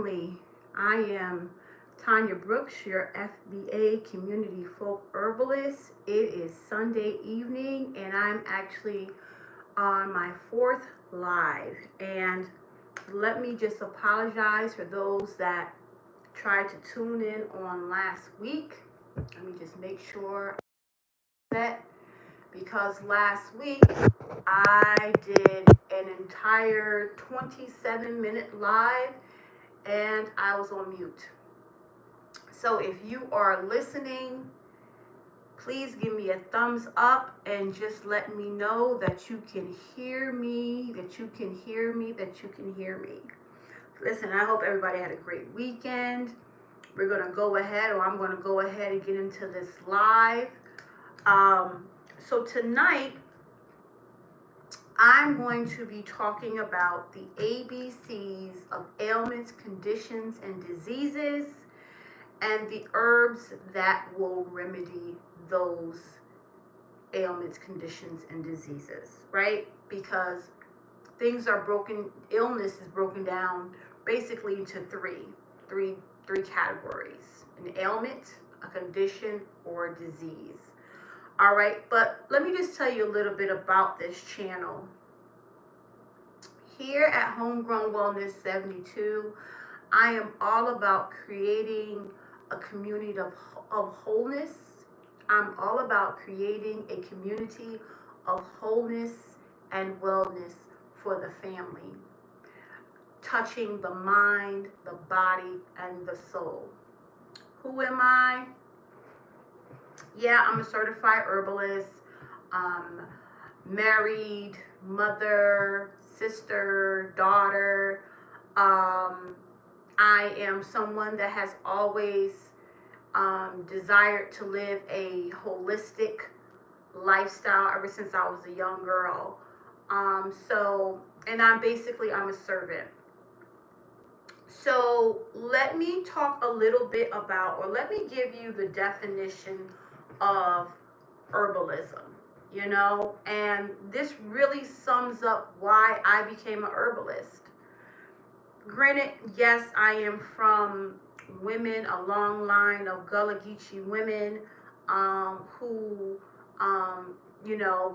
family. I am Tanya Brooks, your FBA Community Folk Herbalist. It is Sunday evening, and I'm actually on my fourth live. And let me just apologize for those that tried to tune in on last week. Let me just make sure that because last week I did an entire 27-minute live and I was on mute. So if you are listening, please give me a thumbs up and just let me know that you can hear me, that you can hear me, that you can hear me. Listen, I hope everybody had a great weekend. We're going to go ahead, or I'm going to go ahead and get into this live. So tonight, I'm going to be talking about the ABCs of ailments, conditions, and diseases, and the herbs that will remedy those ailments, conditions, and diseases, right? Because things are broken, illness is broken down basically into three categories: an ailment, a condition, or a disease. All right, but let me just tell you a little bit about this channel. Here at Homegrown Wellness 72, I am all about creating a community of wholeness. I'm all about creating a community of wholeness and wellness for the family, touching the mind, the body, and the soul. Who am I? Yeah, I'm a certified herbalist, married, mother, sister, daughter. I am someone that has always desired to live a holistic lifestyle ever since I was a young girl. And I'm a servant. So let me talk a little bit about, or let me give you the definition of herbalism, and this really sums up why I became an herbalist. Granted, yes, I am from women, a long line of Gullah Geechee women who,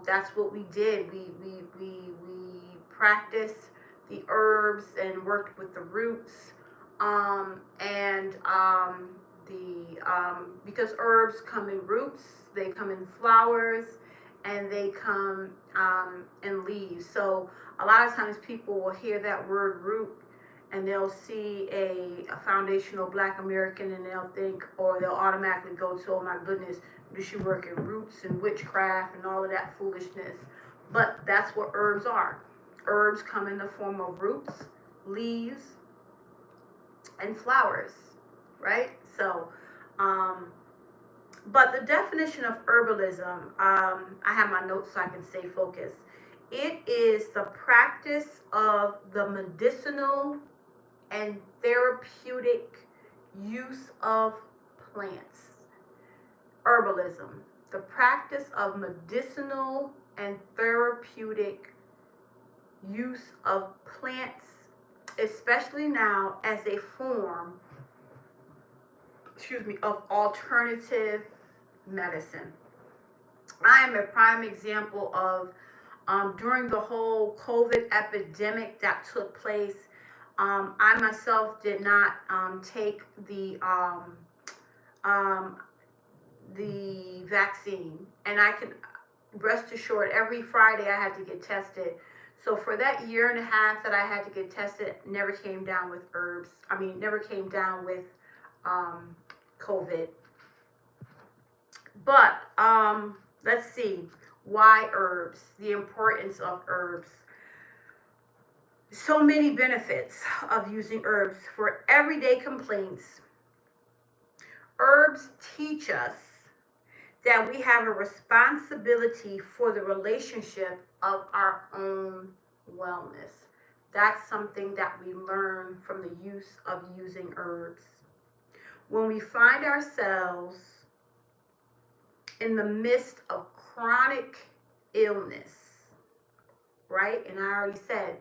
that's what we did. We practiced the herbs and worked with the roots, because herbs come in roots, they come in flowers, and they come in leaves. So a lot of times people will hear that word root and they'll see a foundational Black American and they'll think, or they'll automatically go to, oh my goodness, does she work in roots and witchcraft and all of that foolishness? But that's what herbs are. Herbs come in the form of roots, leaves, and flowers, right? So, but the definition of herbalism, I have my notes so I can stay focused. It is the practice of the medicinal and therapeutic use of plants. Herbalism, the practice of medicinal and therapeutic use of plants, especially now as a form, of alternative medicine. I am a prime example of during the whole COVID epidemic that took place. I myself did not take the vaccine, and I can rest assured every Friday I had to get tested. So for that year and a half that I had to get tested, never came down with herbs. Never came down with COVID. But let's see, why herbs? The importance of herbs. So many benefits of using herbs for everyday complaints. Herbs teach us that we have a responsibility for the relationship of our own wellness. That's something that we learn from the use of using herbs. When we find ourselves in the midst of chronic illness, right? And I already said,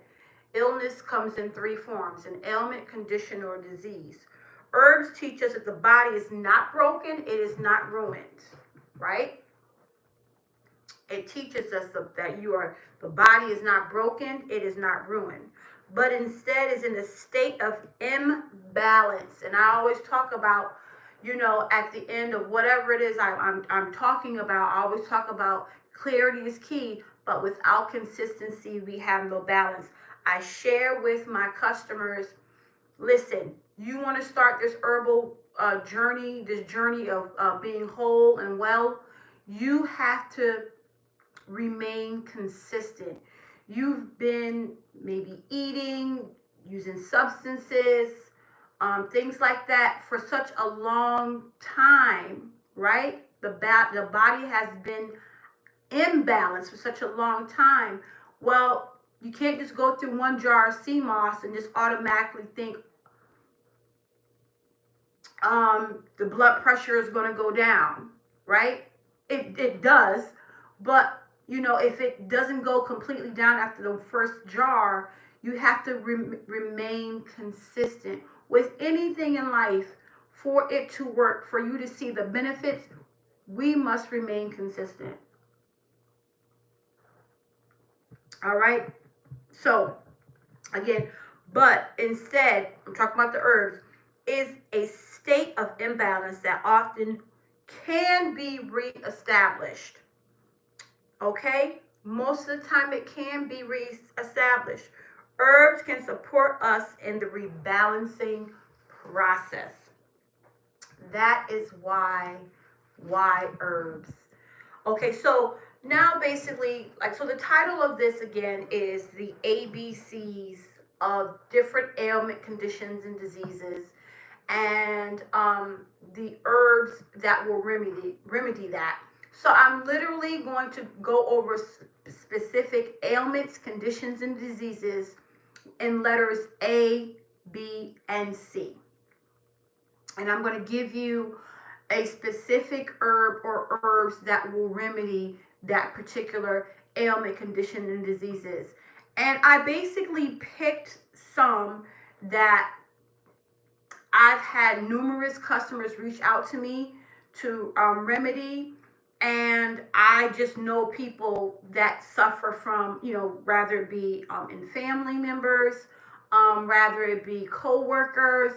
Illness comes in three forms: an ailment, condition, or disease. Herbs teach us that the body is not broken, it is not ruined, right? It teaches us that the body is not broken, it is not ruined, but instead is in a state of imbalance. And I always talk about, at the end of whatever it is I'm talking about, I always talk about clarity is key, but without consistency, we have no balance. I share with my customers, listen, you want to start this herbal journey, this journey of being whole and well, you have to remain consistent. You've been maybe eating, using substances, things like that for such a long time, right? The body has been imbalanced for such a long time. Well, you can't just go through one jar of sea moss and just automatically think the blood pressure is going to go down, right? It does, but if it doesn't go completely down after the first jar, you have to remain consistent with anything in life. For it to work, for you to see the benefits, we must remain consistent. All right. So again, but instead, I'm talking about the herbs, is a state of imbalance that often can be reestablished. Okay? Most of the time it can be reestablished. Herbs can support us in the rebalancing process. That is why herbs. Okay, so now basically, so the title of this again is the ABCs of different ailment, conditions, and diseases, and the herbs that will remedy that. So I'm literally going to go over specific ailments, conditions, and diseases in letters A, B, and C. And I'm going to give you a specific herb or herbs that will remedy that particular ailment, condition, and diseases. And I basically picked some that I've had numerous customers reach out to me to remedy. And I just know people that suffer from, rather it be in family members, rather it be co-workers.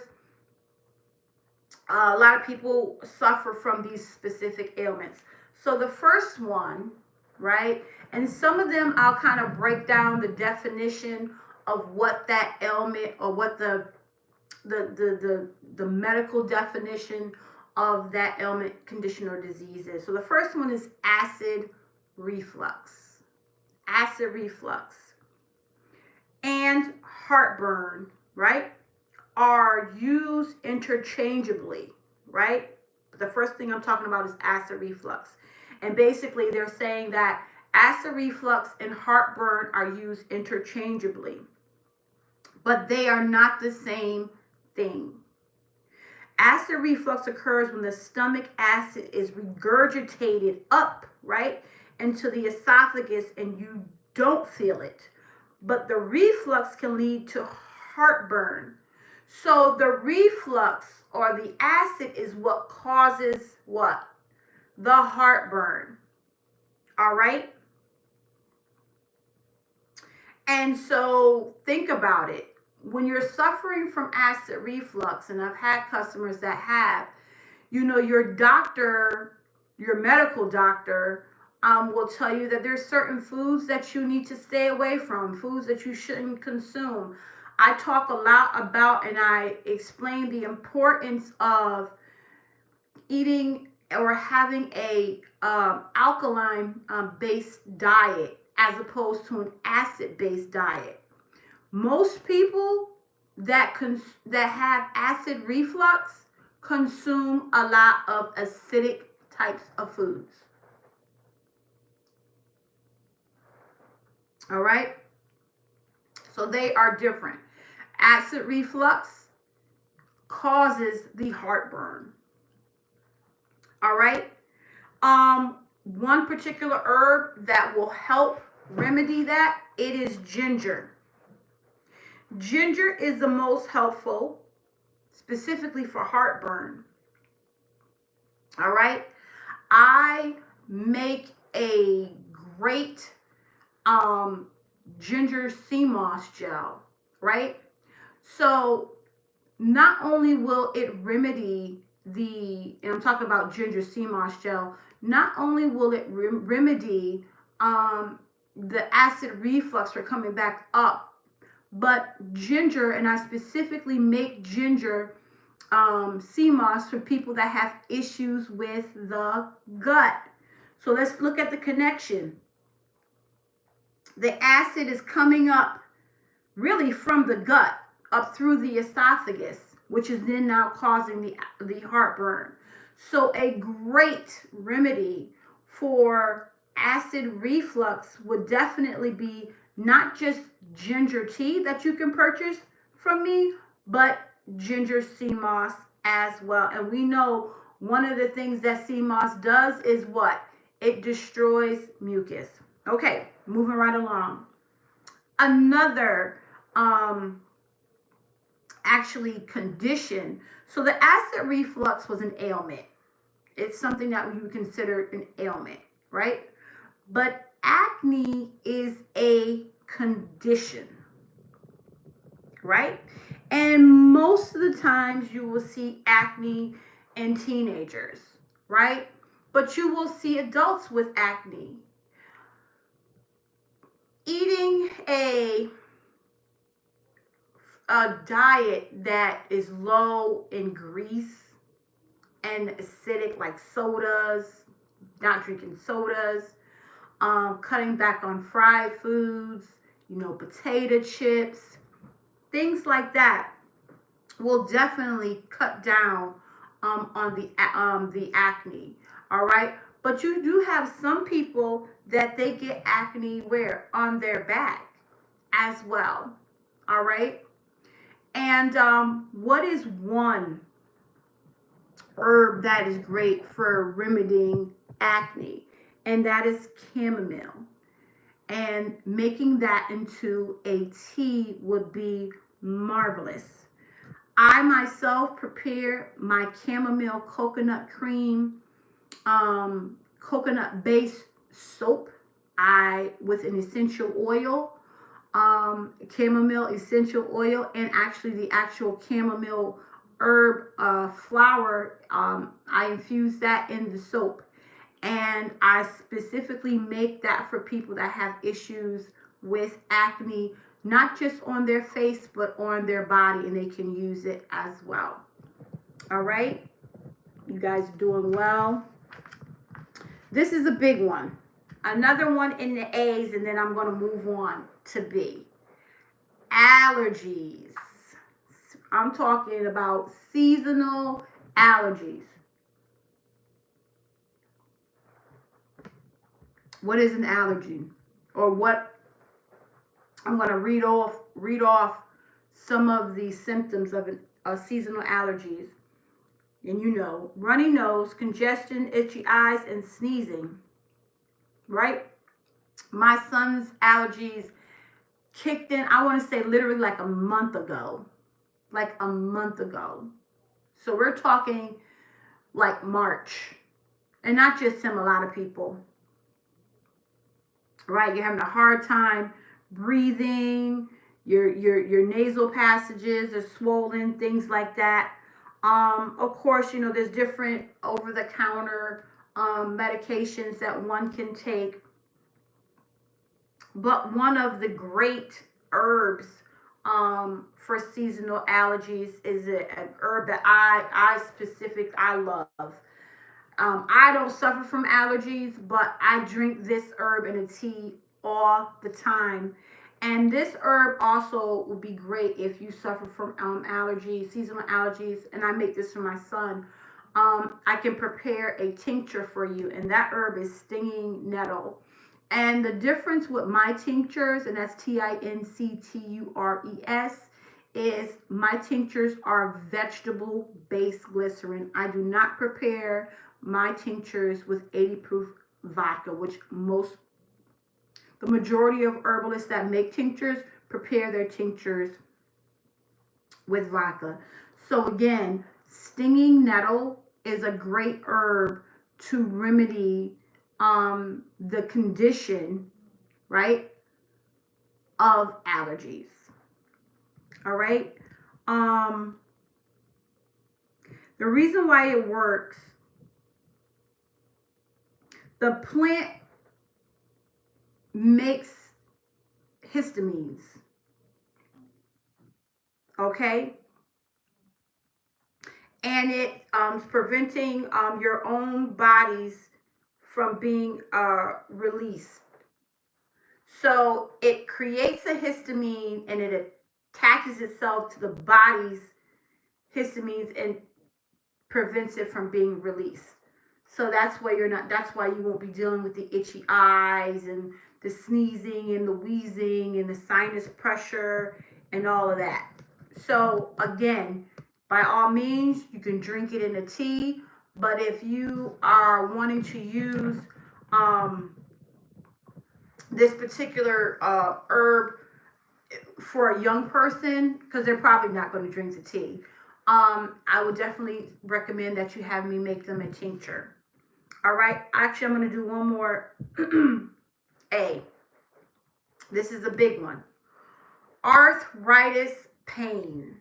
A lot of people suffer from these specific ailments. So the first one, right, and some of them I'll kind of break down the definition of what that ailment, or what the medical definition of that ailment, condition, or disease is. So the first one is acid reflux. Acid reflux and heartburn, right, are used interchangeably, right? The first thing I'm talking about is acid reflux. And basically they're saying that acid reflux and heartburn are used interchangeably, but they are not the same thing. Acid reflux occurs when the stomach acid is regurgitated up, right, into the esophagus and you don't feel it. But the reflux can lead to heartburn. So the reflux or the acid is what causes what? The heartburn. All right? And so think about it. When you're suffering from acid reflux, and I've had customers that have, your doctor, your medical doctor, will tell you that there's certain foods that you need to stay away from, foods that you shouldn't consume. I talk a lot about, and I explain the importance of eating or having a alkaline based diet as opposed to an acid based diet. Most people that have acid reflux consume a lot of acidic types of foods. All right? So they are different. Acid reflux causes the heartburn. All right? One particular herb that will help remedy that, it is ginger. Ginger is the most helpful, specifically for heartburn. All right. I make a great um, ginger sea moss gel, right? So not only will it remedy and I'm talking about ginger sea moss gel, not only will it remedy the acid reflux for coming back up, but ginger, and I specifically make ginger sea moss for people that have issues with the gut. So let's look at the connection. The acid is coming up really from the gut up through the esophagus, which is then now causing the heartburn. So a great remedy for acid reflux would definitely be not just ginger tea that you can purchase from me, but ginger sea moss as well. And we know one of the things that sea moss does is what? It destroys mucus. Okay, moving right along. Another actually condition. So the acid reflux was an ailment. It's something that we would consider an ailment, right? But acne is a condition, right? And most of the times you will see acne in teenagers, right? But you will see adults with acne. Eating a diet that is low in grease and acidic, like sodas, not drinking sodas, cutting back on fried foods, potato chips, things like that will definitely cut down on the acne. All right, but you do have some people that they get acne where on their back as well. All right. And what is one herb that is great for remedying acne? And that is chamomile. And making that into a tea would be marvelous. I myself prepare my chamomile coconut cream, coconut based soap, with an essential oil, chamomile essential oil, and actually the actual chamomile herb flower. I infuse that in the soap, and I specifically make that for people that have issues with acne, not just on their face but on their body, and they can use it as well. All right, you guys are doing well. This is a big one. Another one in the A's, and then I'm going to move on to B. Allergies. I'm talking about seasonal allergies. What is an allergy? Or what? I'm going to read off some of the symptoms of seasonal allergies. And runny nose, congestion, itchy eyes, and sneezing. Right? My son's allergies kicked in, I want to say literally like a month ago. So we're talking like March. And not just him, a lot of people. Right? You're having a hard time breathing. Your nasal passages are swollen, things like that. Of course, there's different over-the-counter medications that one can take. But one of the great herbs for seasonal allergies is an herb that I love. I don't suffer from allergies, but I drink this herb in a tea all the time. And this herb also would be great if you suffer from allergies, seasonal allergies. And I make this for my son. I can prepare a tincture for you, and that herb is stinging nettle. And the difference with my tinctures, and that's tinctures, is my tinctures are vegetable-based glycerin. I do not prepare my tinctures with 80 proof vodka, which the majority of herbalists that make tinctures prepare their tinctures with vodka. So again, stinging nettle is a great herb to remedy the condition, right, of allergies. All right. Um, the reason why it works, the plant makes histamines. Okay. And it's preventing your own bodies from being released. So it creates a histamine and it attaches itself to the body's histamines and prevents it from being released. So that's why you won't be dealing with the itchy eyes and the sneezing and the wheezing and the sinus pressure and all of that. So again, by all means, you can drink it in a tea, but if you are wanting to use this particular herb for a young person, because they're probably not going to drink the tea, I would definitely recommend that you have me make them a tincture. All right. Actually, I'm going to do one more. A. This is a big one. Arthritis pain.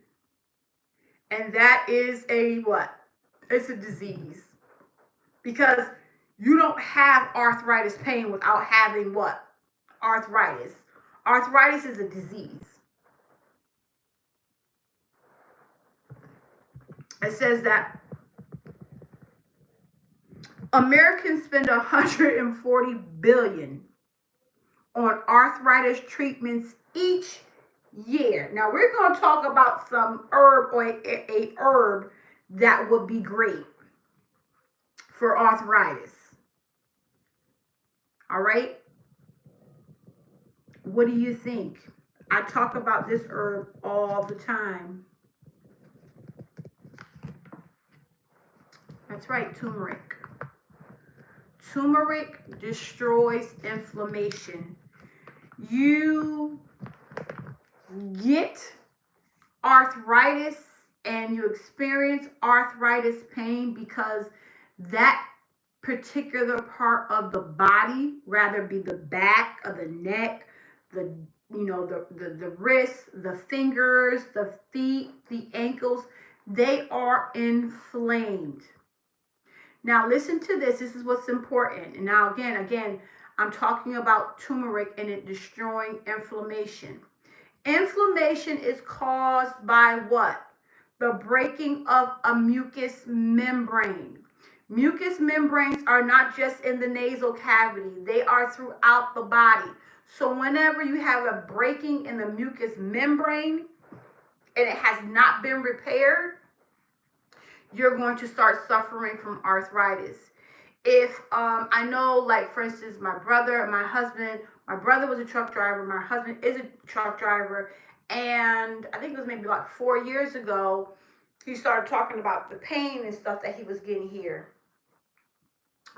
And that is a what? It's a disease. Because you don't have arthritis pain without having what? Arthritis. Arthritis is a disease. It says that Americans spend 140 billion on arthritis treatments each year. Now we're going to talk about some herb or a herb that would be great for arthritis. All right? What do you think? I talk about this herb all the time. That's right, turmeric. Turmeric destroys inflammation. You get arthritis and you experience arthritis pain because that particular part of the body, rather be the back of the neck, the wrists, the fingers, the feet, the ankles, they are inflamed. Now listen to this. This is what's important. And now again, I'm talking about turmeric and it destroying inflammation. Inflammation is caused by what? The breaking of a mucous membrane. Mucous membranes are not just in the nasal cavity. They are throughout the body. So whenever you have a breaking in the mucous membrane and it has not been repaired, you're going to start suffering from arthritis. If I know, like for instance, my brother and my husband, my brother was a truck driver, my husband is a truck driver, and I think it was maybe like 4 years ago, he started talking about the pain and stuff that he was getting here.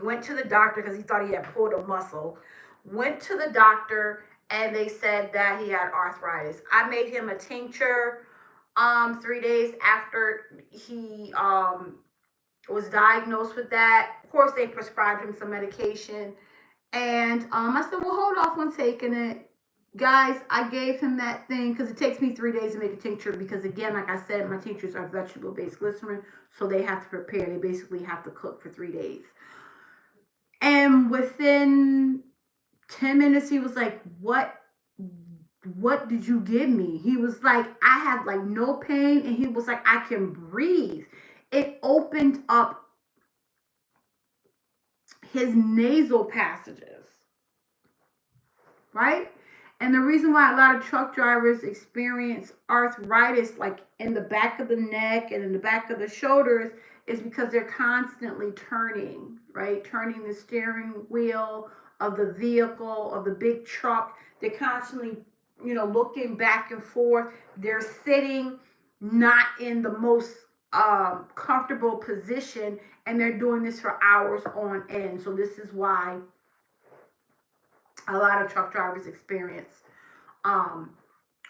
Went to the doctor because he thought he had pulled a muscle. Went to the doctor and they said that he had arthritis. I made him a tincture 3 days after he was diagnosed with that. Of course, they prescribed him some medication. And I said, well, hold off on taking it. Guys, I gave him that thing because it takes me 3 days to make a tincture because, again, like I said, my tinctures are vegetable-based glycerin, so they have to prepare. They basically have to cook for 3 days. And within 10 minutes, he was like, what did you give me? He was like, I have like no pain. And he was like, I can breathe. It opened up his nasal passages, right? And the reason why a lot of truck drivers experience arthritis like in the back of the neck and in the back of the shoulders is because they're constantly turning, right? Turning the steering wheel of the vehicle, of the big truck. They're constantly, looking back and forth. They're sitting not in the most comfortable position, and they're doing this for hours on end. So this is why a lot of truck drivers experience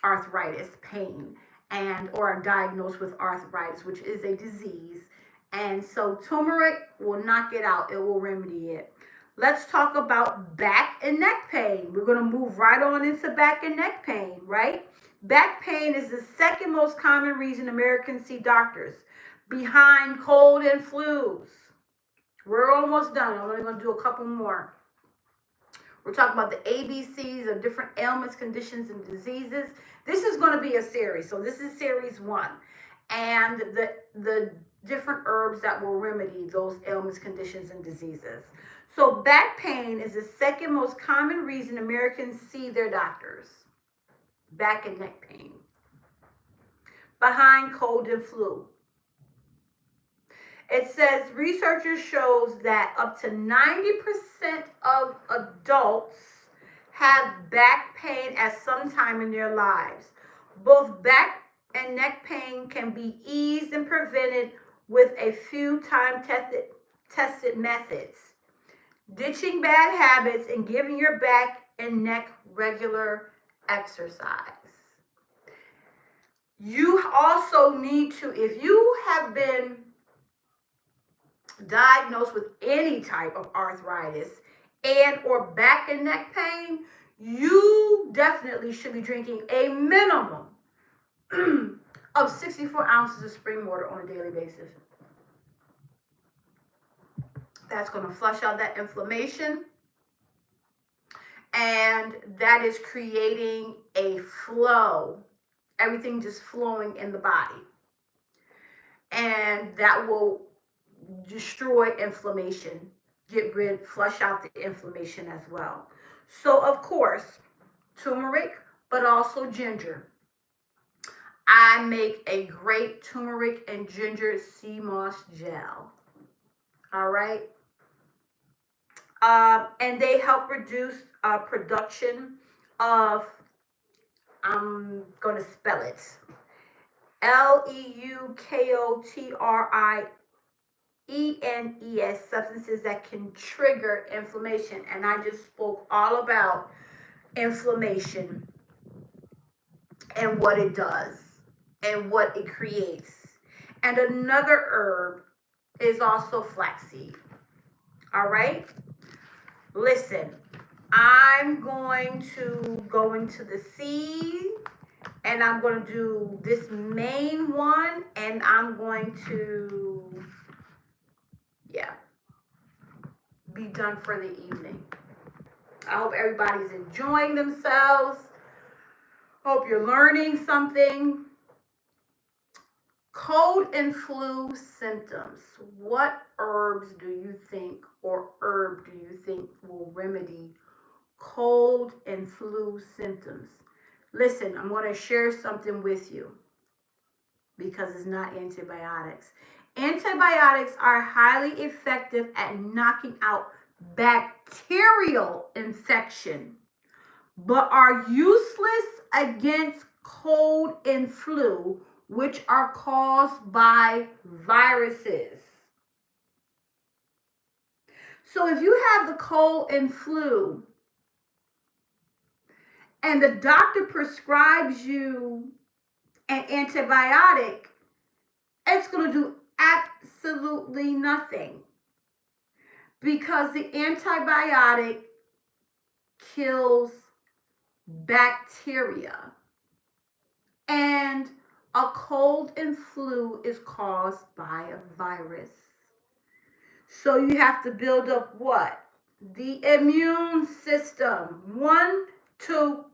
arthritis pain. and or are diagnosed with arthritis, which is a disease. And so turmeric will knock it out. It will remedy it. Let's talk about back and neck pain. We're going to move right on into back and neck pain, right? Back pain is the second most common reason Americans see doctors, behind cold and flus. We're almost done. I'm only going to do a couple more. We're talking about the ABCs of different ailments, conditions, and diseases. This is going to be a series. So this is series 1. And the different herbs that will remedy those ailments, conditions, and diseases. So back pain is the second most common reason Americans see their doctors. Back and neck pain. Behind cold and flu. It says researchers shows that up to 90% of adults have back pain at some time in their lives. Both back and neck pain can be eased and prevented with a few time-tested methods. Ditching bad habits and giving your back and neck regular exercise. You also need to, if you have been diagnosed with any type of arthritis and or back and neck pain, you definitely should be drinking a minimum of 64 ounces of spring water on a daily basis. That's going to flush out that inflammation, and that is creating a flow, everything just flowing in the body, and that will destroy inflammation, flush out the inflammation as well. So of course, turmeric, but also ginger. I make a great turmeric and ginger sea moss gel. All right. And they help reduce production of, I'm going to spell it, LEUKOTRIENES, substances that can trigger inflammation. And I just spoke all about inflammation and what it does and what it creates. And another herb is also flaxseed. All right? Listen, I'm going to go into the seed, and I'm going to do this main one, and I'm going to, be done for the evening. I hope everybody's enjoying themselves. Hope you're learning something. Cold and flu symptoms. What herbs do you think, or herb do you think will remedy cold and flu symptoms? Listen, I'm going to share something with you because it's not antibiotics. Antibiotics are highly effective at knocking out bacterial infection, but are useless against cold and flu, which are caused by viruses. So if you have the cold and flu and the doctor prescribes you an antibiotic, it's going to do absolutely nothing, because the antibiotic kills bacteria, and a cold and flu is caused by a virus. So you have to build up what? The immune system. One, to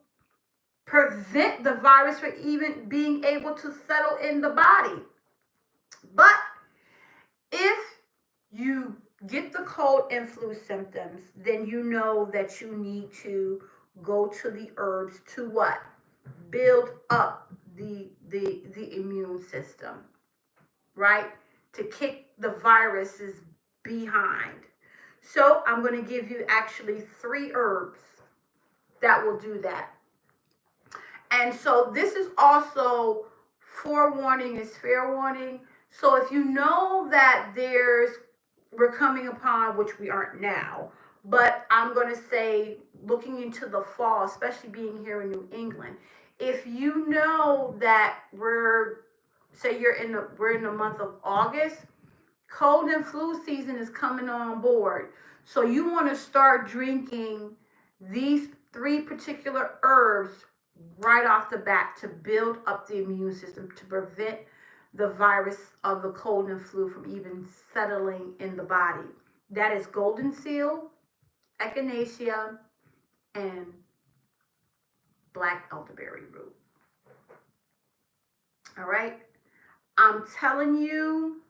prevent the virus from even being able to settle in the body. But if you get the cold and flu symptoms, then you know that you need to go to the herbs to what? Build up the immune system, right? To kick the viruses behind. So I'm going to give you actually 3 herbs that will do that. And so this is also, forewarning is fair warning. So if you know that we're coming upon, which we aren't now, but I'm going to say looking into the fall, especially being here in New England, if you know that we're in the month of August, cold and flu season is coming on board. So you want to start drinking these 3 particular herbs right off the bat to build up the immune system to prevent the virus of the cold and flu from even settling in the body. That is golden seal, echinacea, and black elderberry root. All right? I'm telling you,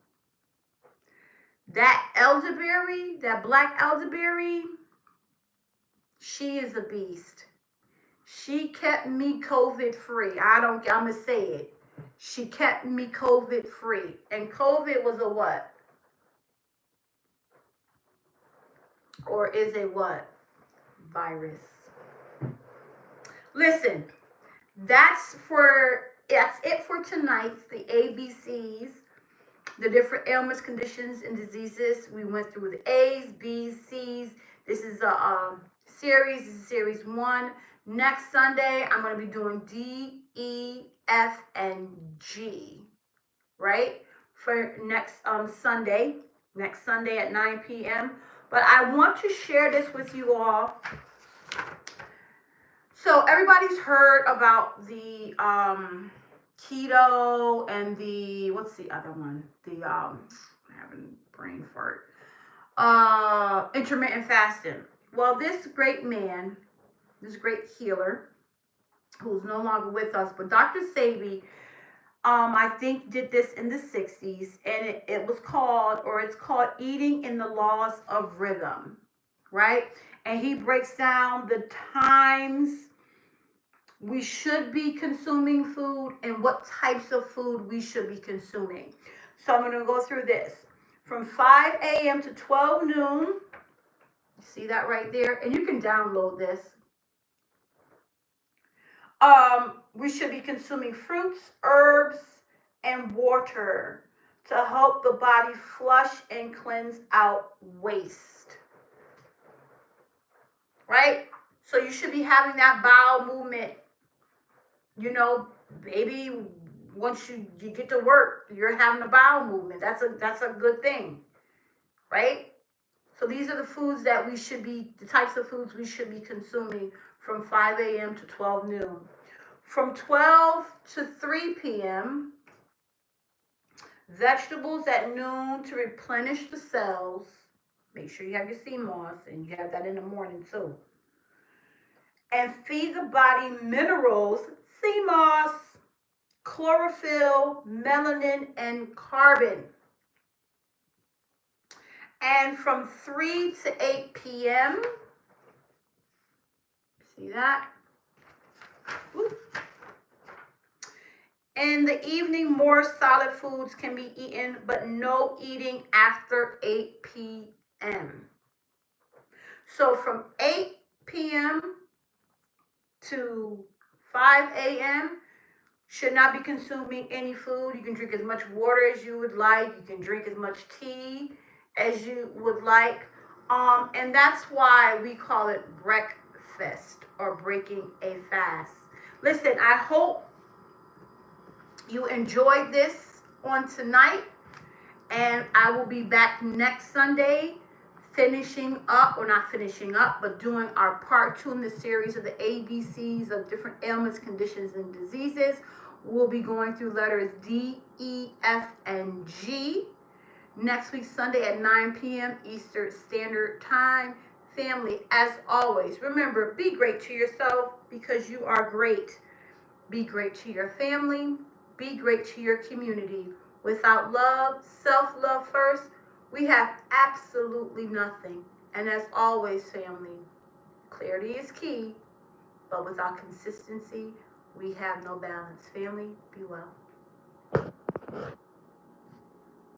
that elderberry, that black elderberry, she is a beast. She kept me COVID free. I'm going to say it. She kept me COVID free. And COVID was a what? Or is a what? Virus. Listen, that's it for tonight. The ABCs, the different ailments, conditions, and diseases. We went through the A's, B's, C's. This is a series. This is series 1. Next Sunday, I'm going to be doing D, E, F, and G. Right? For next Sunday at 9 p.m. But I want to share this with you all. So everybody's heard about the keto and the, what's the other one? The I'm having brain fart. Intermittent fasting. Well, this great man, this great healer, who's no longer with us, but Dr. Sebi, I think did this in the 60s, and it's called Eating in the Laws of Rhythm, right? And he breaks down the times we should be consuming food and what types of food we should be consuming. So I'm going to go through this. From 5 a.m. to 12 noon, see that right there? And you can download this. We should be consuming fruits, herbs, and water to help the body flush and cleanse out waste. Right? So you should be having that bowel movement. You know, maybe once you get to work, you're having a bowel movement. That's a good thing. Right? So these are the foods that the types of foods we should be consuming from 5 a.m. to 12 noon. From 12 to 3 p.m., vegetables at noon to replenish the cells. Make sure you have your sea moss, and you have that in the morning too. And feed the body minerals, sea moss, chlorophyll, melanin, and carbon. And from 3 to 8 p.m., see that? Woo. In the evening, more solid foods can be eaten, but no eating after 8 p.m. So from 8 p.m. to 5 a.m., should not be consuming any food. You can drink as much water as you would like. You can drink as much tea as you would like. And that's why we call it breakfast or breaking a fast. Listen, I hope you enjoyed this on tonight, and I will be back next Sunday finishing up, or not finishing up, but doing our part 2 in the series of the ABCs of different ailments, conditions, and diseases. We'll be going through letters D, E, F, and G next week, Sunday at 9 p.m. Eastern Standard Time. Family, as always, remember, be great to yourself because you are great. Be great to your family. Be great to your community. Without love, self-love first, we have absolutely nothing. And as always, family, clarity is key, but without consistency, we have no balance. Family, be well.